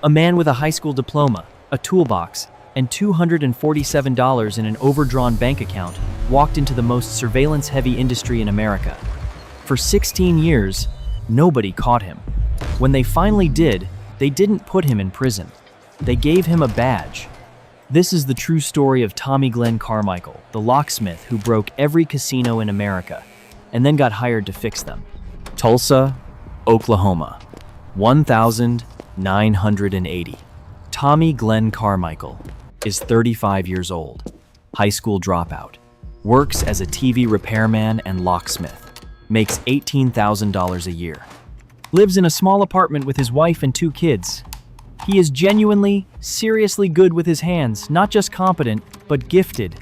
A man with a high school diploma, a toolbox, and $247 in an overdrawn bank account walked into the most surveillance-heavy industry in America. For 16 years, nobody caught him. When they finally did, they didn't put him in prison. They gave him a badge. This is the true story of Tommy Glenn Carmichael, the locksmith who broke every casino in America and then got hired to fix them. Tulsa, Oklahoma, 1,980. Tommy Glenn Carmichael is 35 years old, high school dropout, works as a TV repairman and locksmith, makes $18,000 a year, lives in a small apartment with his wife and 2 kids. He is genuinely, seriously good with his hands, not just competent, but gifted.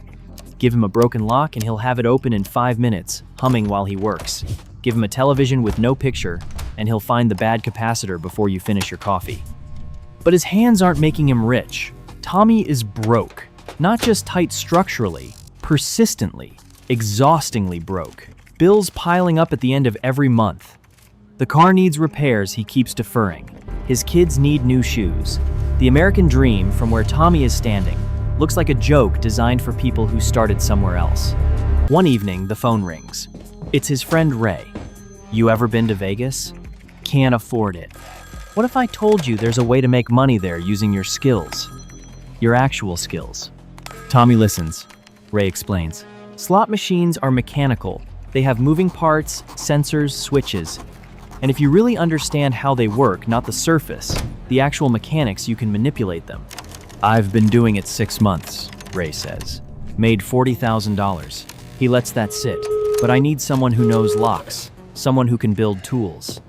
Give him a broken lock and he'll have it open in 5 minutes, humming while he works. Give him a television with no picture, and he'll find the bad capacitor before you finish your coffee. But his hands aren't making him rich. Tommy is broke, not just tight structurally, persistently, exhaustingly broke. Bills piling up at the end of every month. The car needs repairs he keeps deferring. His kids need new shoes. The American dream, from where Tommy is standing, looks like a joke designed for people who started somewhere else. One evening, the phone rings. It's his friend Ray. You ever been to Vegas? Can't afford it. What if I told you there's a way to make money there using your skills? Your actual skills. Tommy listens. Ray explains. Slot machines are mechanical. They have moving parts, sensors, switches. And if you really understand how they work, not the surface, the actual mechanics, you can manipulate them. I've been doing it 6 months, Ray says. Made $40,000. He lets that sit. But I need someone who knows locks, someone who can build tools.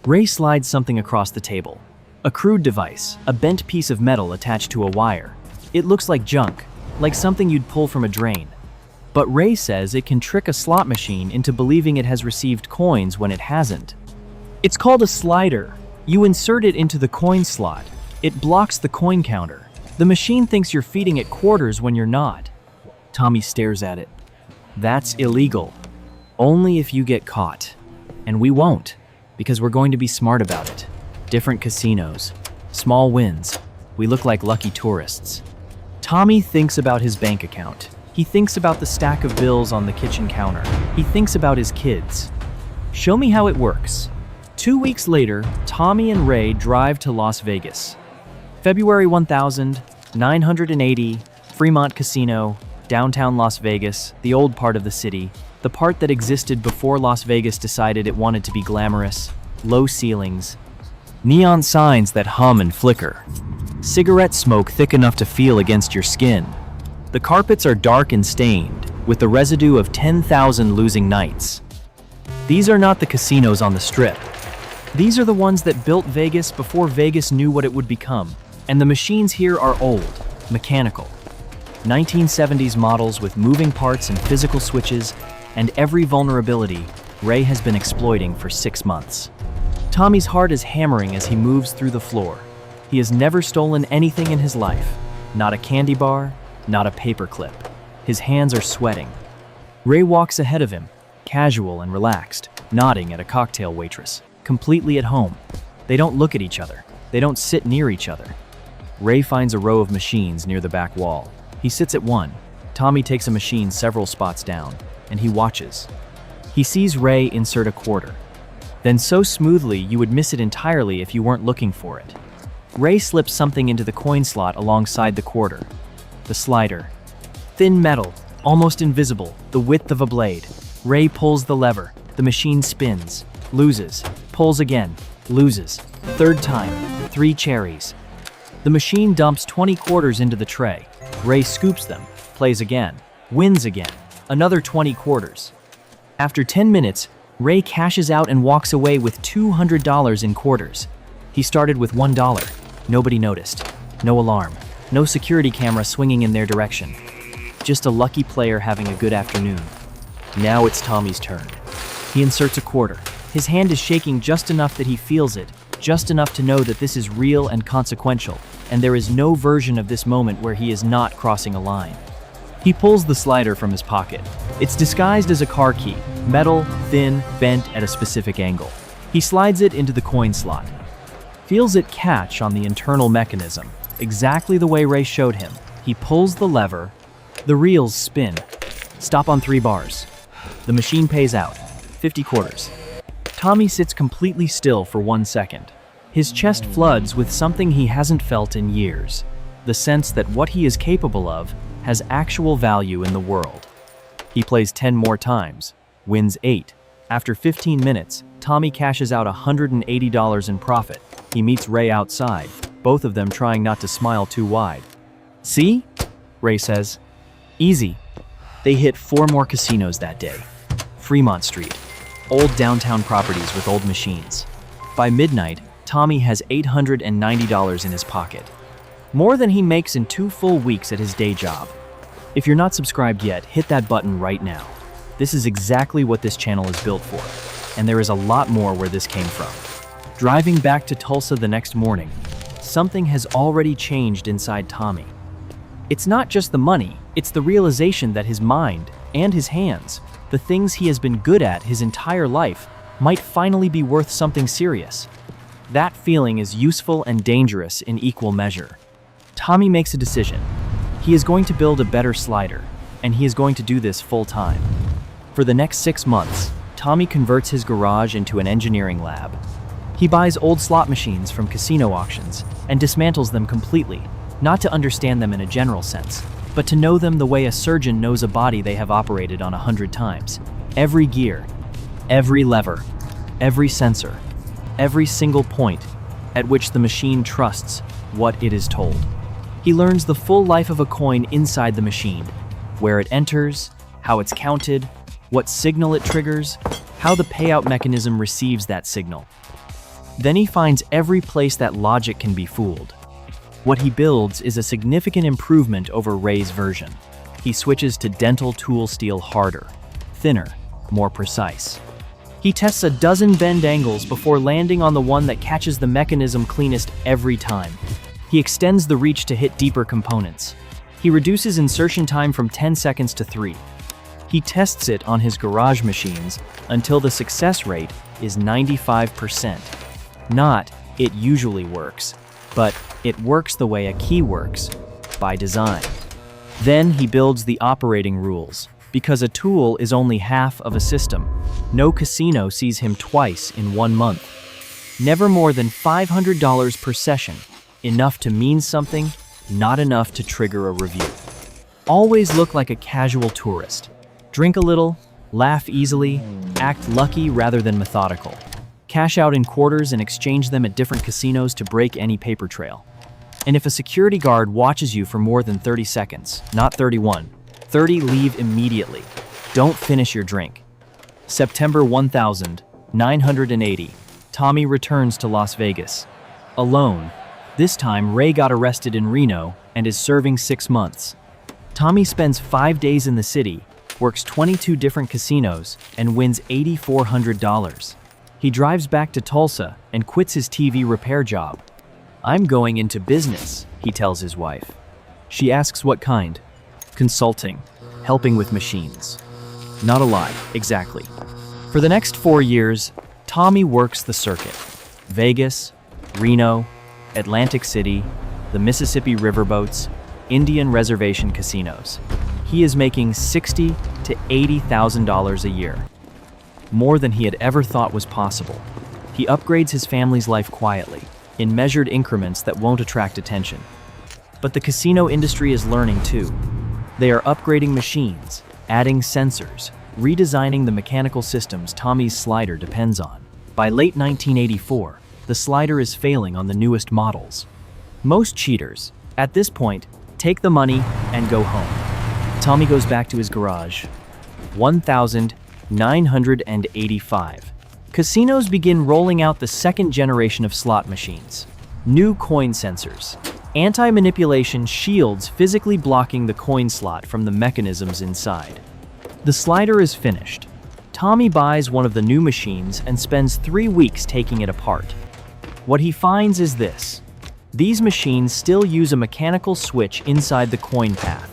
Ray slides something across the table. A crude device, a bent piece of metal attached to a wire. It looks like junk, like something you'd pull from a drain. But Ray says it can trick a slot machine into believing it has received coins when it hasn't. It's called a slider. You insert it into the coin slot. It blocks the coin counter. The machine thinks you're feeding it quarters when you're not. Tommy stares at it. That's illegal. Only if you get caught. And we won't, because we're going to be smart about it. Different casinos, small wins. We look like lucky tourists. Tommy thinks about his bank account. He thinks about the stack of bills on the kitchen counter. He thinks about his kids. Show me how it works. 2 weeks later, Tommy and Ray drive to Las Vegas. February 1980, Fremont Casino, downtown Las Vegas, the old part of the city, the part that existed before Las Vegas decided it wanted to be glamorous, low ceilings, neon signs that hum and flicker, cigarette smoke thick enough to feel against your skin. The carpets are dark and stained, with the residue of 10,000 losing nights. These are not the casinos on the Strip. These are the ones that built Vegas before Vegas knew what it would become. And the machines here are old, mechanical. 1970s models with moving parts and physical switches, and every vulnerability Ray has been exploiting for 6 months. Tommy's heart is hammering as he moves through the floor. He has never stolen anything in his life. Not a candy bar, not a paperclip. His hands are sweating. Ray walks ahead of him, casual and relaxed, nodding at a cocktail waitress. Completely at home. They don't look at each other. They don't sit near each other. Ray finds a row of machines near the back wall. He sits at one. Tommy takes a machine several spots down, and he watches. He sees Ray insert a quarter. Then so smoothly you would miss it entirely if you weren't looking for it. Ray slips something into the coin slot alongside the quarter. The slider. Thin metal, almost invisible, the width of a blade. Ray pulls the lever. The machine spins. Loses. Pulls again. Loses. Third time. 3 cherries. The machine dumps 20 quarters into the tray. Ray scoops them. Plays again. Wins again. Another 20 quarters. After 10 minutes, Ray cashes out and walks away with $200 in quarters. He started with $1. Nobody noticed. No alarm. No security camera swinging in their direction. Just a lucky player having a good afternoon. Now it's Tommy's turn. He inserts a quarter. His hand is shaking just enough that he feels it, just enough to know that this is real and consequential, and there is no version of this moment where he is not crossing a line. He pulls the slider from his pocket. It's disguised as a car key, metal, thin, bent at a specific angle. He slides it into the coin slot. feels it catch on the internal mechanism, exactly the way Ray showed him. He pulls the lever, the reels spin. Stop on 3 bars. The machine pays out, 50 quarters. Tommy sits completely still for 1 second. His chest floods with something he hasn't felt in years, the sense that what he is capable of has actual value in the world. He plays 10 more times, wins 8. After 15 minutes, Tommy cashes out $180 in profit. He meets Ray outside, both of them trying not to smile too wide. "See?" Ray says. "Easy." They hit 4 more casinos that day. Fremont Street, old downtown properties with old machines. By midnight, Tommy has $890 in his pocket, more than he makes in 2 full weeks at his day job. If you're not subscribed yet, hit that button right now. This is exactly what this channel is built for, and there is a lot more where this came from. Driving back to Tulsa the next morning, something has already changed inside Tommy. It's not just the money, it's the realization that his mind and his hands, the things he has been good at his entire life, might finally be worth something serious. That feeling is useful and dangerous in equal measure. Tommy makes a decision. He is going to build a better slider, and he is going to do this full time. For the next 6 months, Tommy converts his garage into an engineering lab. He buys old slot machines from casino auctions and dismantles them completely, not to understand them in a general sense, but to know them the way a surgeon knows a body they have operated on 100 times. Every gear, every lever, every sensor, every single point at which the machine trusts what it is told. He learns the full life of a coin inside the machine, where it enters, how it's counted, what signal it triggers, how the payout mechanism receives that signal. Then he finds every place that logic can be fooled. What he builds is a significant improvement over Ray's version. He switches to dental tool steel harder, thinner, more precise. He tests a dozen bend angles before landing on the one that catches the mechanism cleanest every time. He extends the reach to hit deeper components. He reduces insertion time from 10 seconds to 3. He tests it on his garage machines until the success rate is 95%. Not, "it usually works," but "it works the way a key works," by design. Then he builds the operating rules, because a tool is only half of a system. No casino sees him twice in 1 month. Never more than $500 per session, enough to mean something, not enough to trigger a review. Always look like a casual tourist. Drink a little, laugh easily, act lucky rather than methodical. Cash out in quarters and exchange them at different casinos to break any paper trail. And if a security guard watches you for more than 30 seconds, not 31, 30, leave immediately. Don't finish your drink. September 1980, Tommy returns to Las Vegas. Alone. This time, Ray got arrested in Reno and is serving 6 months. Tommy spends 5 days in the city, works 22 different casinos, and wins $8,400. He drives back to Tulsa and quits his TV repair job. "I'm going into business," he tells his wife. She asks what kind. "Consulting, helping with machines." Not a lot, exactly. For the next 4 years, Tommy works the circuit. Vegas, Reno, Atlantic City, the Mississippi riverboats, Indian reservation casinos. He is making $60,000 to $80,000 a year. More than he had ever thought was possible. He upgrades his family's life quietly, in measured increments that won't attract attention. But the casino industry is learning too. They are upgrading machines, adding sensors, redesigning the mechanical systems Tommy's slider depends on. By late 1984, the slider is failing on the newest models. Most cheaters, at this point, take the money and go home. Tommy goes back to his garage. 1985. Casinos begin rolling out the second generation of slot machines. New coin sensors. Anti-manipulation shields physically blocking the coin slot from the mechanisms inside. The slider is finished. Tommy buys one of the new machines and spends 3 weeks taking it apart. What he finds is this. These machines still use a mechanical switch inside the coin path.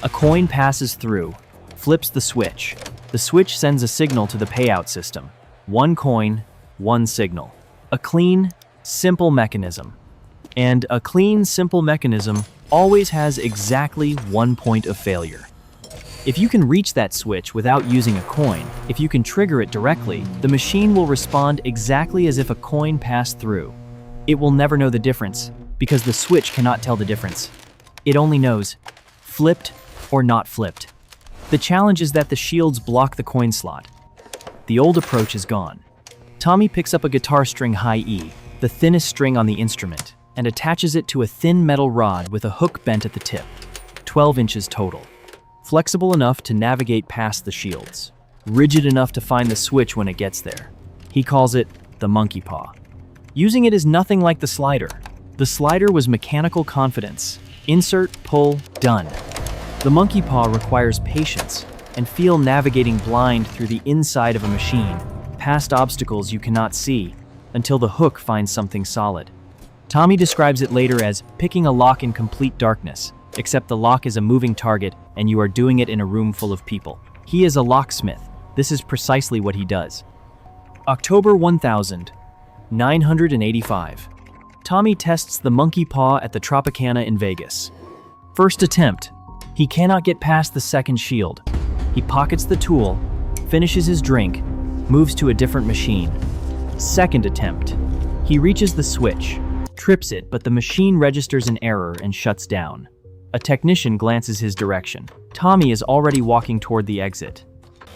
A coin passes through, flips the switch. The switch sends a signal to the payout system. 1 coin, 1 signal. A clean, Simple mechanism. And a clean, simple mechanism always has exactly one point of failure. If you can reach that switch without using a coin, if you can trigger it directly, the machine will respond exactly as if a coin passed through. It will never know the difference, because the switch cannot tell the difference. It only knows flipped or not flipped. The challenge is that the shields block the coin slot. The old approach is gone. Tommy picks up a guitar string high E, the thinnest string on the instrument, and attaches it to a thin metal rod with a hook bent at the tip, 12 inches total. Flexible enough to navigate past the shields, rigid enough to find the switch when it gets there. He calls it the monkey paw. Using it is nothing like the slider. The slider was mechanical confidence. Insert, pull, done. The monkey paw requires patience and feel navigating blind through the inside of a machine, past obstacles you cannot see, until the hook finds something solid. Tommy describes it later as picking a lock in complete darkness, except the lock is a moving target and you are doing it in a room full of people. He is a locksmith. This is precisely what he does. October 1985. Tommy tests the monkey paw at the Tropicana in Vegas. First attempt. He cannot get past the second shield. He pockets the tool, finishes his drink, moves to a different machine. Second attempt. He reaches the switch, trips it, but the machine registers an error and shuts down. A technician glances his direction. Tommy is already walking toward the exit.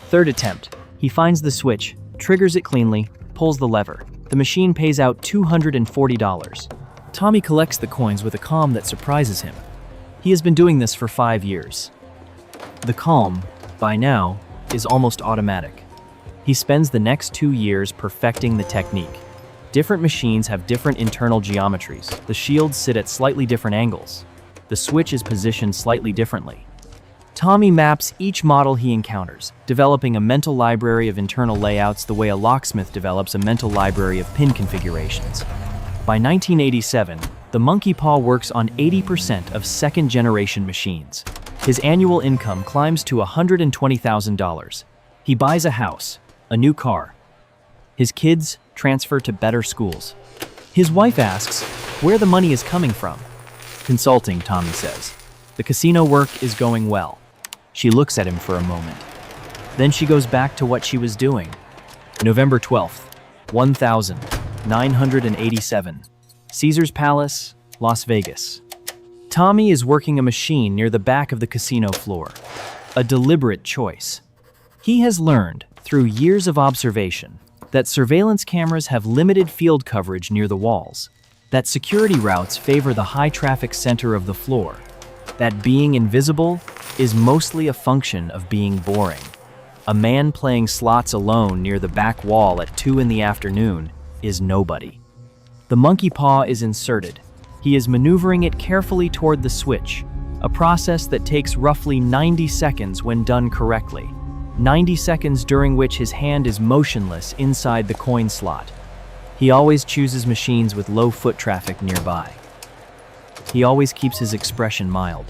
Third attempt. He finds the switch, triggers it cleanly, pulls the lever. The machine pays out $240. Tommy collects the coins with a calm that surprises him. He has been doing this for 5 years. The calm, by now, is almost automatic. He spends the next 2 years perfecting the technique. Different machines have different internal geometries. The shields sit at slightly different angles. The switch is positioned slightly differently. Tommy maps each model he encounters, developing a mental library of internal layouts the way a locksmith develops a mental library of pin configurations. By 1987, the monkey paw works on 80% of second-generation machines. His annual income climbs to $120,000. He buys a house, a new car. His kids transfer to better schools. His wife asks where the money is coming from. Consulting, Tommy says. The casino work is going well. She looks at him for a moment. Then she goes back to what she was doing. November 12th, 1987. Caesar's Palace, Las Vegas. Tommy is working a machine near the back of the casino floor. A deliberate choice. He has learned, through years of observation, that surveillance cameras have limited field coverage near the walls, that security routes favor the high-traffic center of the floor, that being invisible is mostly a function of being boring. A man playing slots alone near the back wall at 2 in the afternoon is nobody. The monkey paw is inserted. He is maneuvering it carefully toward the switch, a process that takes roughly 90 seconds when done correctly. 90 seconds during which his hand is motionless inside the coin slot. He always chooses machines with low foot traffic nearby. He always keeps his expression mild.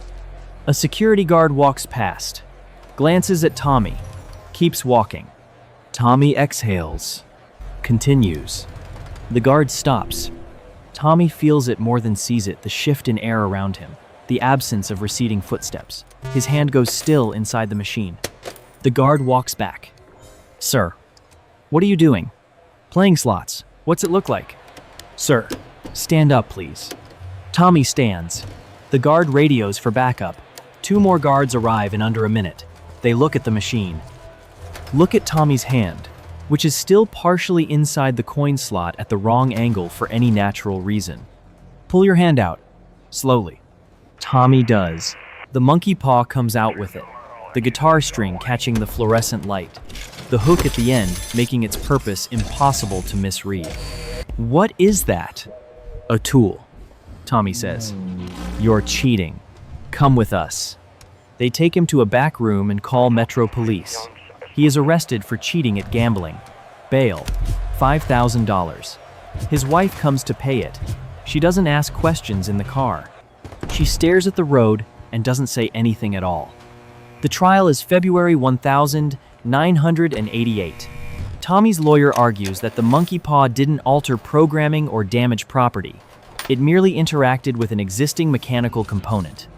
A security guard walks past, glances at Tommy, keeps walking. Tommy exhales, continues. The guard stops. Tommy feels it more than sees it, the shift in air around him, the absence of receding footsteps. His hand goes still inside the machine. The guard walks back. Sir, what are you doing? Playing slots. What's it look like? Sir, stand up, please. Tommy stands. The guard radios for backup. 2 more guards arrive in under a minute. They look at the machine. Look at Tommy's hand, which is still partially inside the coin slot at the wrong angle for any natural reason. Pull your hand out, slowly. Tommy does. The monkey paw comes out with it, the guitar string catching the fluorescent light, the hook at the end making its purpose impossible to misread. What is that? A tool, Tommy says. You're cheating. Come with us. They take him to a back room and call Metro Police. He is arrested for cheating at gambling. Bail, $5,000. His wife comes to pay it. She doesn't ask questions in the car. She stares at the road and doesn't say anything at all. The trial is February 1988. Tommy's lawyer argues that the monkey paw didn't alter programming or damage property. It merely interacted with an existing mechanical component.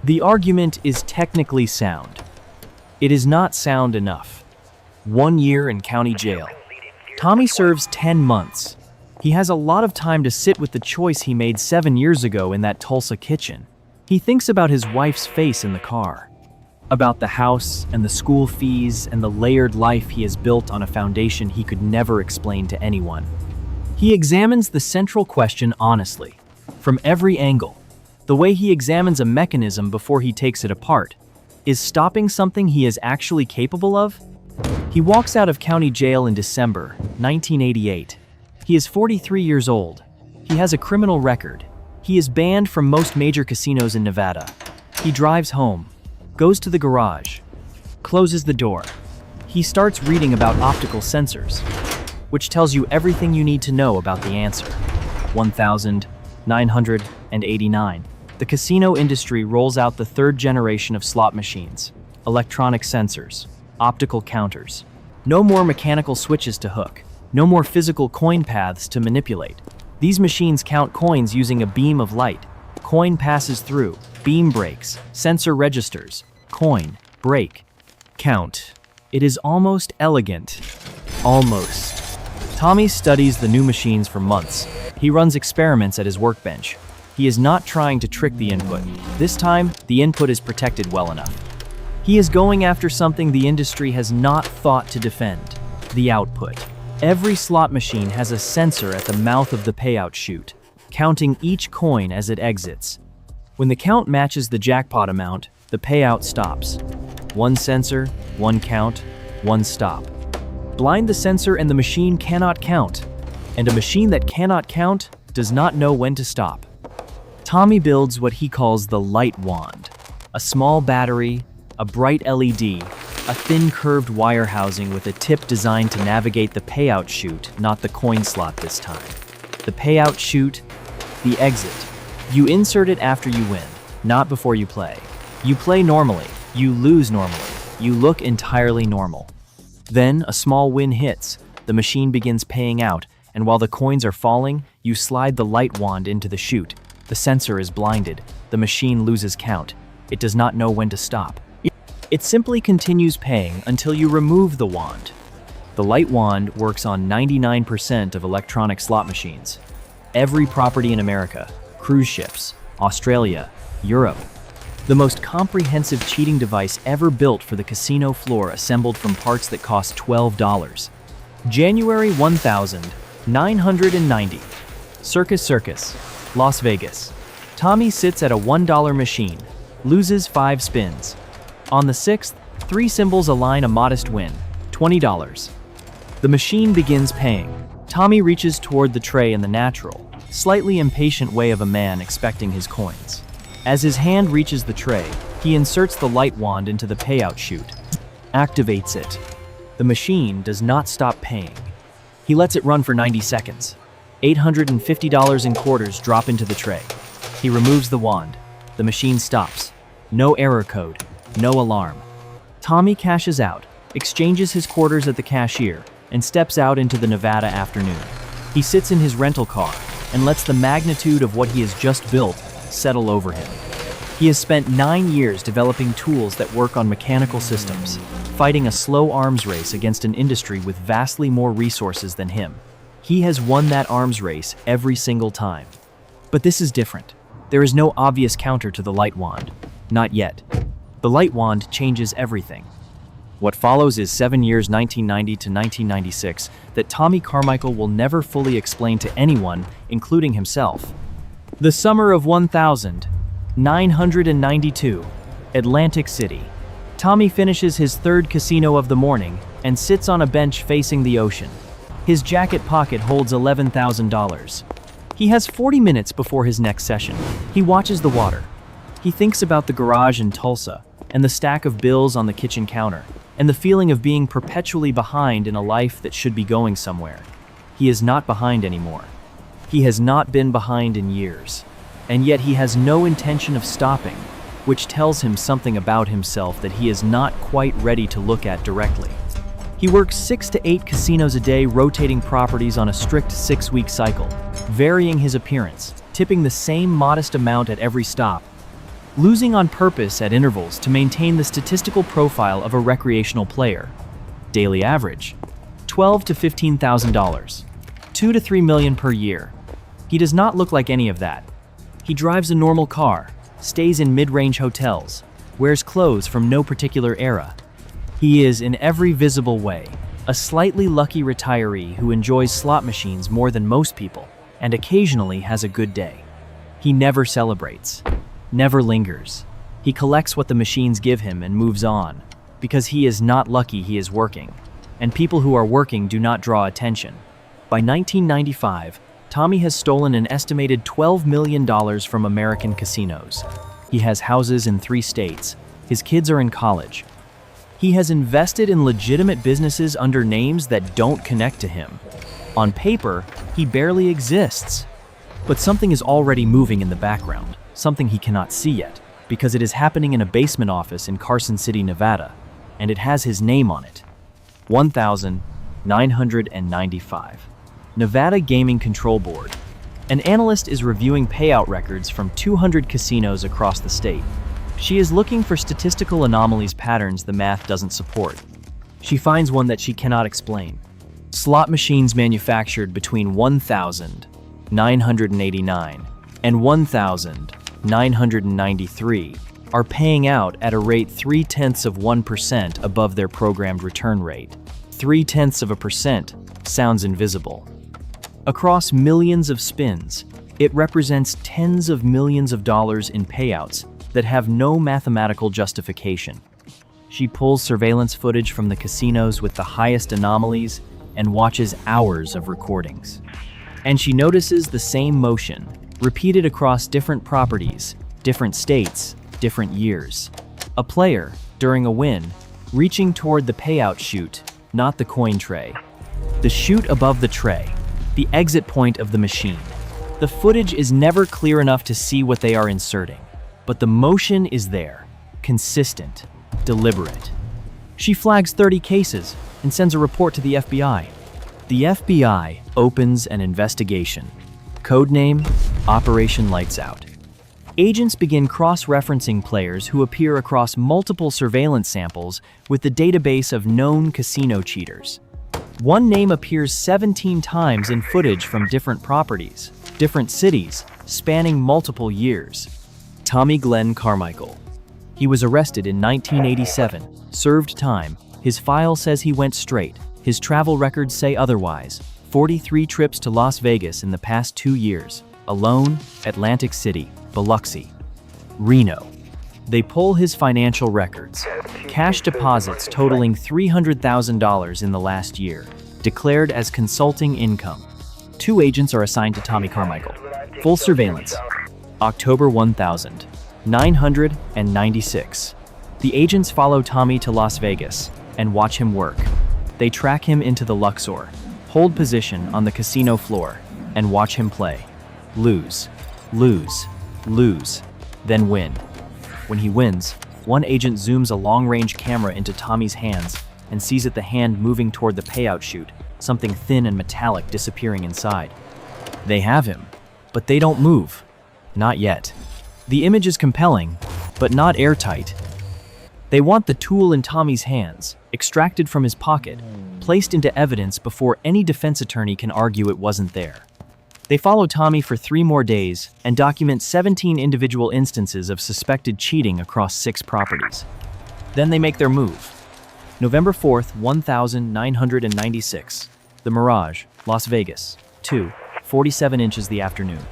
The argument is technically sound. It is not sound enough. 1 year in county jail. Tommy serves 10 months. He has a lot of time to sit with the choice he made 7 years ago in that Tulsa kitchen. He thinks about his wife's face in the car, about the house and the school fees and the layered life he has built on a foundation he could never explain to anyone. He examines the central question honestly, from every angle. The way he examines a mechanism before he takes it apart. Is stopping something he is actually capable of? He walks out of county jail in December 1988. He is 43 years old. He has a criminal record. He is banned from most major casinos in Nevada. He drives home, goes to the garage, closes the door. He starts reading about optical sensors, which tells you everything you need to know about the answer. 1989. The casino industry rolls out the third generation of slot machines, electronic sensors, optical counters. No more mechanical switches to hook. No more physical coin paths to manipulate. These machines count coins using a beam of light. Coin passes through, beam breaks, sensor registers, coin, break, count. It is almost elegant. Almost. Tommy studies the new machines for months. He runs experiments at his workbench. He is not trying to trick the input. This time, the input is protected well enough. He is going after something the industry has not thought to defend: the output. Every slot machine has a sensor at the mouth of the payout chute, counting each coin as it exits. When the count matches the jackpot amount, the payout stops. One sensor, one count, one stop. Blind the sensor and the machine cannot count. And a machine that cannot count does not know when to stop. Tommy builds what he calls the light wand. A small battery, a bright LED, a thin curved wire housing with a tip designed to navigate the payout chute, not the coin slot this time. The payout chute, the exit. You insert it after you win, not before you play. You play normally, you lose normally, you look entirely normal. Then a small win hits, the machine begins paying out, and while the coins are falling, you slide the light wand into the chute. The sensor is blinded, the machine loses count. It does not know when to stop. It simply continues paying until you remove the wand. The light wand works on 99% of electronic slot machines. Every property in America, cruise ships, Australia, Europe. The most comprehensive cheating device ever built for the casino floor, assembled from parts that cost $12. January 1990. Circus, Las Vegas. Tommy sits at a $1 machine, loses 5 spins. On the 6th, 3 symbols align a modest win, $20. The machine begins paying. Tommy reaches toward the tray in the natural, slightly impatient way of a man expecting his coins. As his hand reaches the tray, he inserts the light wand into the payout chute, activates it. The machine does not stop paying. He lets it run for 90 seconds. $850 in quarters drop into the tray. He removes the wand. The machine stops. No error code. No alarm. Tommy cashes out, exchanges his quarters at the cashier, and steps out into the Nevada afternoon. He sits in his rental car and lets the magnitude of what he has just built settle over him. He has spent 9 years developing tools that work on mechanical systems, fighting a slow arms race against an industry with vastly more resources than him. He has won that arms race every single time. But this is different. There is no obvious counter to the light wand. Not yet. The light wand changes everything. What follows is 7 years, 1990 to 1996, that Tommy Carmichael will never fully explain to anyone, including himself. The summer of 1992, Atlantic City. Tommy finishes his 3rd casino of the morning and sits on a bench facing the ocean. His jacket pocket holds $11,000. He has 40 minutes before his next session. He watches the water. He thinks about the garage in Tulsa, and the stack of bills on the kitchen counter, and the feeling of being perpetually behind in a life that should be going somewhere. He is not behind anymore. He has not been behind in years, and yet he has no intention of stopping, which tells him something about himself that he is not quite ready to look at directly. He works 6 to 8 casinos a day, rotating properties on a strict 6-week cycle, varying his appearance, tipping the same modest amount at every stop, losing on purpose at intervals to maintain the statistical profile of a recreational player. Daily average: $12,000 to $15,000, $2 to $3 million per year. He does not look like any of that. He drives a normal car, stays in mid-range hotels, wears clothes from no particular era. He is, in every visible way, a slightly lucky retiree who enjoys slot machines more than most people and occasionally has a good day. He never celebrates, never lingers. He collects what the machines give him and moves on, because he is not lucky he is working, and people who are working do not draw attention. By 1995, Tommy has stolen an estimated $12 million from American casinos. He has houses in 3 states. His kids are in college. He has invested in legitimate businesses under names that don't connect to him. On paper, he barely exists. But something is already moving in the background, something he cannot see yet, because it is happening in a basement office in Carson City, Nevada, and it has his name on it. 1,995. Nevada Gaming Control Board. An analyst is reviewing payout records from 200 casinos across the state. She is looking for statistical anomalies, patterns the math doesn't support. She finds one that she cannot explain. Slot machines manufactured between 1,989 and 1,993 are paying out at a rate 0.3% above their programmed return rate. 0.3% sounds invisible. Across millions of spins, it represents tens of millions of dollars in payouts that have no mathematical justification. She pulls surveillance footage from the casinos with the highest anomalies and watches hours of recordings. And she notices the same motion, repeated across different properties, different states, different years. A player, during a win, reaching toward the payout chute, not the coin tray. The chute above the tray, the exit point of the machine. The footage is never clear enough to see what they are inserting, but the motion is there, consistent, deliberate. She flags 30 cases and sends a report to the FBI. The FBI opens an investigation. Codename: Operation Lights Out. Agents begin cross-referencing players who appear across multiple surveillance samples with the database of known casino cheaters. One name appears 17 times in footage from different properties, different cities, spanning multiple years. Tommy Glenn Carmichael. He was arrested in 1987, served time. His file says he went straight. His travel records say otherwise. 43 trips to Las Vegas in the past 2 years. Alone, Atlantic City, Biloxi, Reno. They pull his financial records. Cash deposits totaling $300,000 in the last year, declared as consulting income. 2 agents are assigned to Tommy Carmichael. Full surveillance. October 1996. The agents follow Tommy to Las Vegas and watch him work. They track him into the Luxor, hold position on the casino floor, and watch him play. Lose, lose, lose, then win. When he wins, one agent zooms a long-range camera into Tommy's hands and sees it the hand moving toward the payout chute, something thin and metallic disappearing inside. They have him, but they don't move. Not yet. The image is compelling, but not airtight. They want the tool in Tommy's hands, extracted from his pocket, placed into evidence before any defense attorney can argue it wasn't there. They follow Tommy for 3 more days and document 17 individual instances of suspected cheating across 6 properties. Then they make their move. November 4th, 1996. The Mirage, Las Vegas, 2:47 inches the afternoon.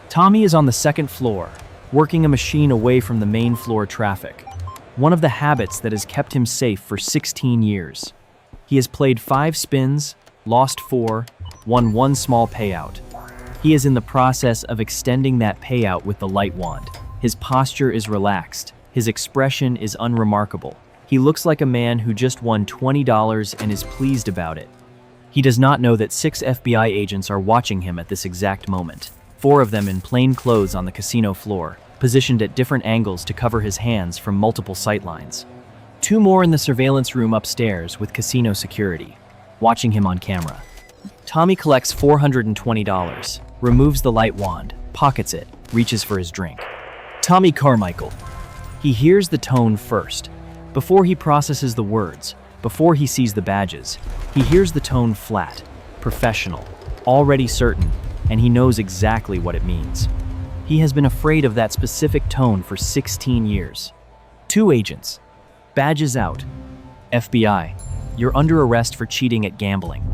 Tommy is on the 2nd floor, working a machine away from the main floor traffic. One of the habits that has kept him safe for 16 years. He has played 5 spins, lost 4, won 1 small payout. He is in the process of extending that payout with the light wand. His posture is relaxed. His expression is unremarkable. He looks like a man who just won $20 and is pleased about it. He does not know that 6 FBI agents are watching him at this exact moment. 4 of them in plain clothes on the casino floor, positioned at different angles to cover his hands from multiple sightlines. Two more in the surveillance room upstairs with casino security, watching him on camera. Tommy collects $420, removes the light wand, pockets it, reaches for his drink. Tommy Carmichael. He hears the tone first. Before he processes the words, before he sees the badges, he hears the tone flat, professional, already certain, and he knows exactly what it means. He has been afraid of that specific tone for 16 years. Two agents. Badges out. FBI, you're under arrest for cheating at gambling.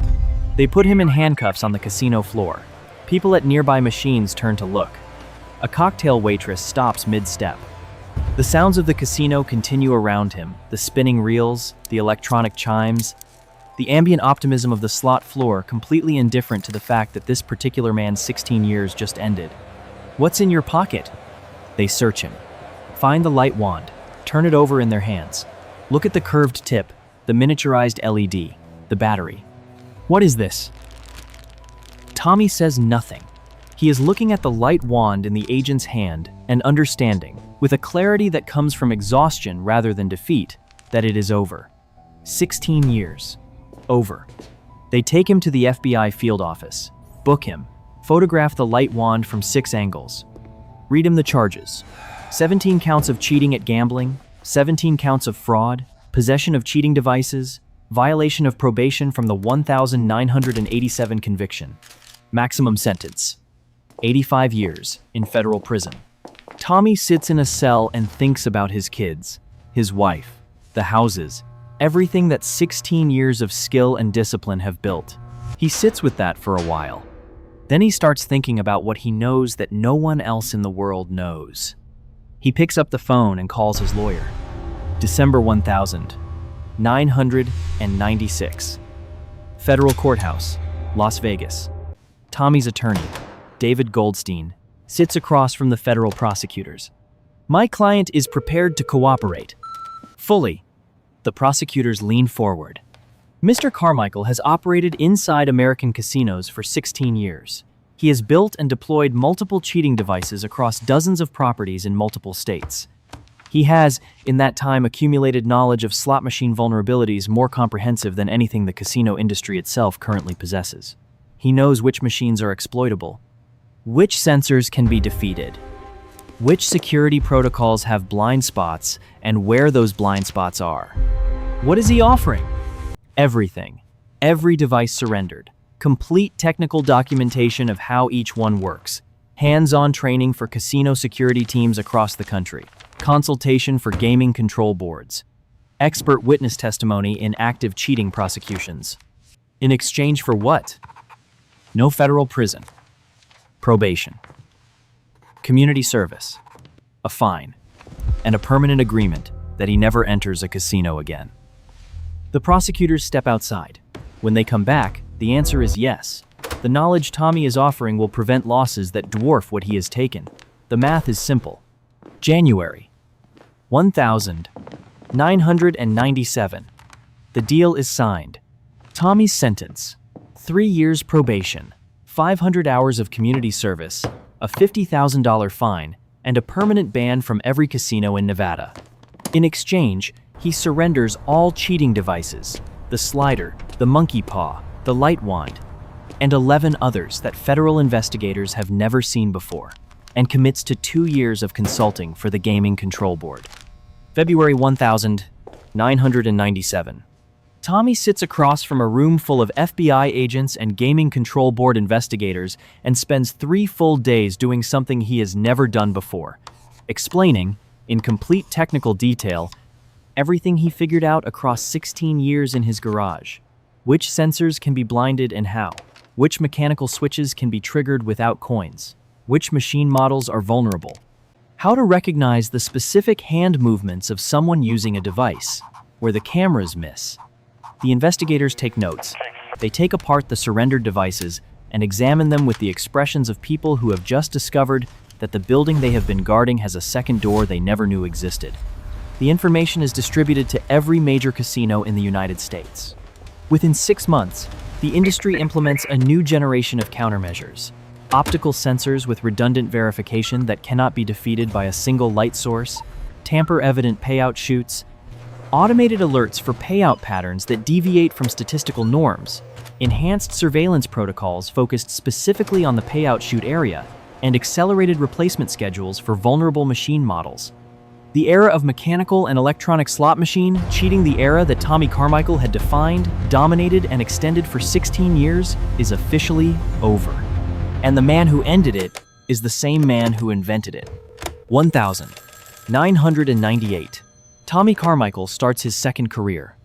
They put him in handcuffs on the casino floor. People at nearby machines turn to look. A cocktail waitress stops mid-step. The sounds of the casino continue around him, the spinning reels, the electronic chimes, the ambient optimism of the slot floor completely indifferent to the fact that this particular man's 16 years just ended. What's in your pocket? They search him. Find the light wand. Turn it over in their hands. Look at the curved tip, the miniaturized LED, the battery. What is this? Tommy says nothing. He is looking at the light wand in the agent's hand and understanding, with a clarity that comes from exhaustion rather than defeat, that it is over. 16 years. Over. They take him to the FBI field office, book him, photograph the light wand from 6 angles. Read him the charges. 17 counts of cheating at gambling, 17 counts of fraud, possession of cheating devices, violation of probation from the 1,987 conviction. Maximum sentence. 85 years in federal prison. Tommy sits in a cell and thinks about his kids, his wife, the houses, everything that 16 years of skill and discipline have built. He sits with that for a while. Then he starts thinking about what he knows that no one else in the world knows. He picks up the phone and calls his lawyer. December 1996. Federal Courthouse, Las Vegas. Tommy's attorney, David Goldstein, sits across from the federal prosecutors. My client is prepared to cooperate. Fully. The prosecutors lean forward. Mr. Carmichael has operated inside American casinos for 16 years. He has built and deployed multiple cheating devices across dozens of properties in multiple states. He has, in that time, accumulated knowledge of slot machine vulnerabilities more comprehensive than anything the casino industry itself currently possesses. He knows which machines are exploitable, which sensors can be defeated, which security protocols have blind spots, and where those blind spots are. What is he offering? Everything. Every device surrendered. Complete technical documentation of how each one works. Hands-on training for casino security teams across the country. Consultation for gaming control boards. Expert witness testimony in active cheating prosecutions. In exchange for what? No federal prison. Probation. Community service. A fine. And a permanent agreement that he never enters a casino again. The prosecutors step outside. When they come back, the answer is yes. The knowledge Tommy is offering will prevent losses that dwarf what he has taken. The math is simple. January 1997. The deal is signed. Tommy's sentence: 3 years probation, 500 hours of community service, a $50,000 fine, and a permanent ban from every casino in Nevada. In exchange, he surrenders all cheating devices, the slider, the monkey paw, the light wand, and 11 others that federal investigators have never seen before, and commits to 2 years of consulting for the Gaming Control Board. February 1997. Tommy sits across from a room full of FBI agents and Gaming Control Board investigators and spends 3 full days doing something he has never done before, explaining, in complete technical detail, everything he figured out across 16 years in his garage. Which sensors can be blinded and how? Which mechanical switches can be triggered without coins? Which machine models are vulnerable? How to recognize the specific hand movements of someone using a device, where the cameras miss. The investigators take notes. They take apart the surrendered devices and examine them with the expressions of people who have just discovered that the building they have been guarding has a second door they never knew existed. The information is distributed to every major casino in the United States. Within 6 months, the industry implements a new generation of countermeasures. Optical sensors with redundant verification that cannot be defeated by a single light source, tamper-evident payout chutes, automated alerts for payout patterns that deviate from statistical norms, enhanced surveillance protocols focused specifically on the payout chute area, and accelerated replacement schedules for vulnerable machine models. The era of mechanical and electronic slot machine, cheating the era that Tommy Carmichael had defined, dominated, and extended for 16 years, is officially over. And the man who ended it is the same man who invented it. 1998. Tommy Carmichael starts his second career.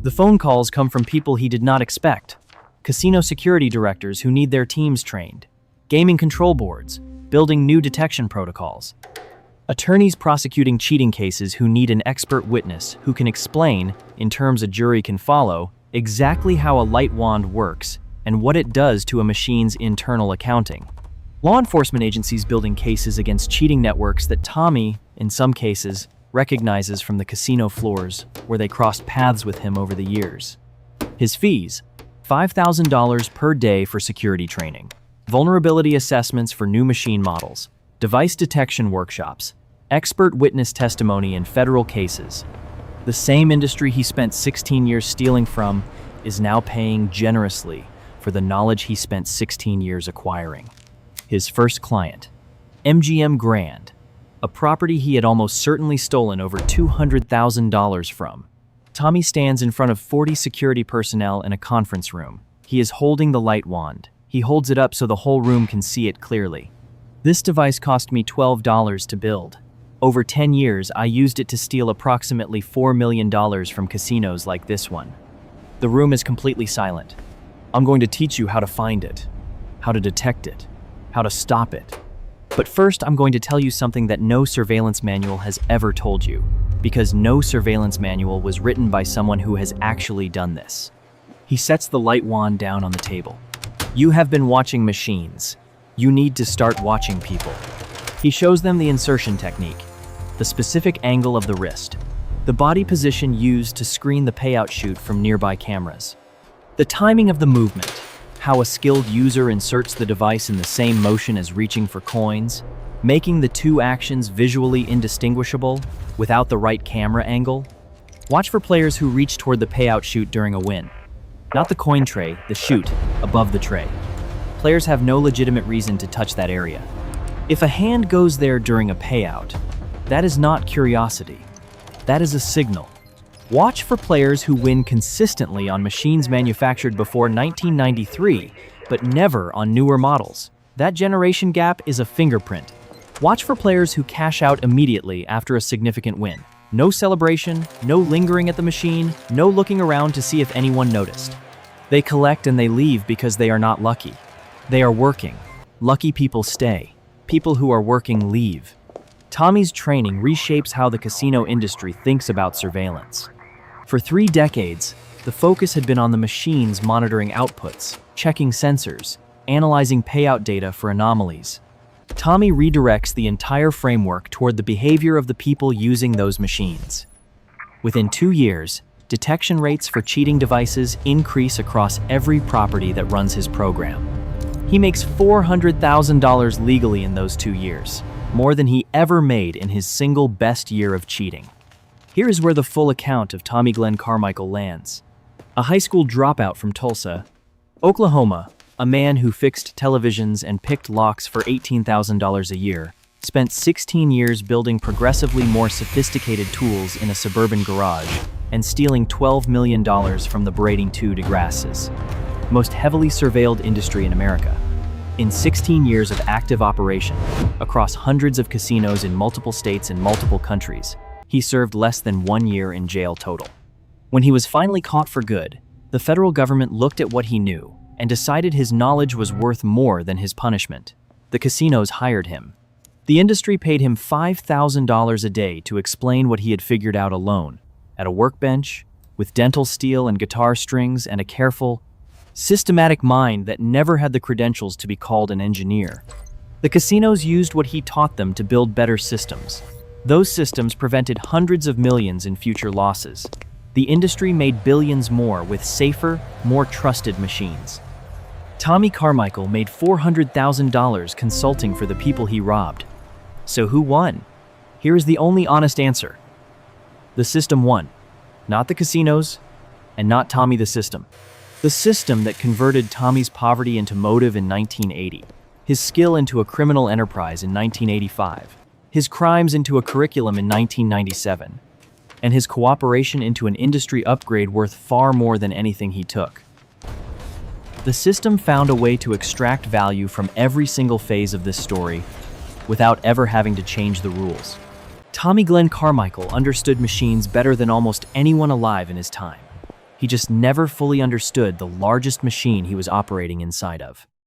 The phone calls come from people he did not expect. Casino security directors who need their teams trained. Gaming control boards, building new detection protocols. Attorneys prosecuting cheating cases who need an expert witness who can explain, in terms a jury can follow, exactly how a light wand works and what it does to a machine's internal accounting. Law enforcement agencies building cases against cheating networks that Tommy, in some cases, recognizes from the casino floors where they crossed paths with him over the years. His fees: $5,000 per day for security training, vulnerability assessments for new machine models, device detection workshops, expert witness testimony in federal cases. The same industry he spent 16 years stealing from is now paying generously for the knowledge he spent 16 years acquiring. His first client, MGM Grand, a property he had almost certainly stolen over $200,000 from. Tommy stands in front of 40 security personnel in a conference room. He is holding the light wand. He holds it up so the whole room can see it clearly. This device cost me $12 to build. Over 10 years, I used it to steal approximately $4 million from casinos like this one. The room is completely silent. I'm going to teach you how to find it, how to detect it, how to stop it. But first, I'm going to tell you something that no surveillance manual has ever told you, because no surveillance manual was written by someone who has actually done this. He sets the light wand down on the table. You have been watching machines. You need to start watching people. He shows them the insertion technique, the specific angle of the wrist, the body position used to screen the payout chute from nearby cameras, the timing of the movement, how a skilled user inserts the device in the same motion as reaching for coins, making the two actions visually indistinguishable without the right camera angle. Watch for players who reach toward the payout chute during a win. Not the coin tray, the chute above the tray. Players have no legitimate reason to touch that area. If a hand goes there during a payout, that is not curiosity. That is a signal. Watch for players who win consistently on machines manufactured before 1993, but never on newer models. That generation gap is a fingerprint. Watch for players who cash out immediately after a significant win. No celebration, no lingering at the machine, no looking around to see if anyone noticed. They collect and they leave because they are not lucky. They are working. Lucky people stay. People who are working leave. Tommy's training reshapes how the casino industry thinks about surveillance. For 3 decades, the focus had been on the machines monitoring outputs, checking sensors, analyzing payout data for anomalies. Tommy redirects the entire framework toward the behavior of the people using those machines. Within 2 years, detection rates for cheating devices increase across every property that runs his program. He makes $400,000 legally in those 2 years, more than he ever made in his single best year of cheating. Here is where the full account of Tommy Glenn Carmichael lands. A high school dropout from Tulsa, Oklahoma, a man who fixed televisions and picked locks for $18,000 a year, spent 16 years building progressively more sophisticated tools in a suburban garage and stealing $12 million from the Braiding 2 DeGrasses, most heavily surveilled industry in America. In 16 years of active operation, across hundreds of casinos in multiple states and multiple countries, he served less than 1 year in jail total. When he was finally caught for good, the federal government looked at what he knew and decided his knowledge was worth more than his punishment. The casinos hired him. The industry paid him $5,000 a day to explain what he had figured out alone, at a workbench, with dental steel and guitar strings and a careful, systematic mind that never had the credentials to be called an engineer. The casinos used what he taught them to build better systems. Those systems prevented hundreds of millions in future losses. The industry made billions more with safer, more trusted machines. Tommy Carmichael made $400,000 consulting for the people he robbed. So who won? Here is the only honest answer. The system won. Not the casinos, and not Tommy the system. The system that converted Tommy's poverty into motive in 1980, his skill into a criminal enterprise in 1985, his crimes into a curriculum in 1997, and his cooperation into an industry upgrade worth far more than anything he took. The system found a way to extract value from every single phase of this story without ever having to change the rules. Tommy Glenn Carmichael understood machines better than almost anyone alive in his time. He just never fully understood the largest machine he was operating inside of.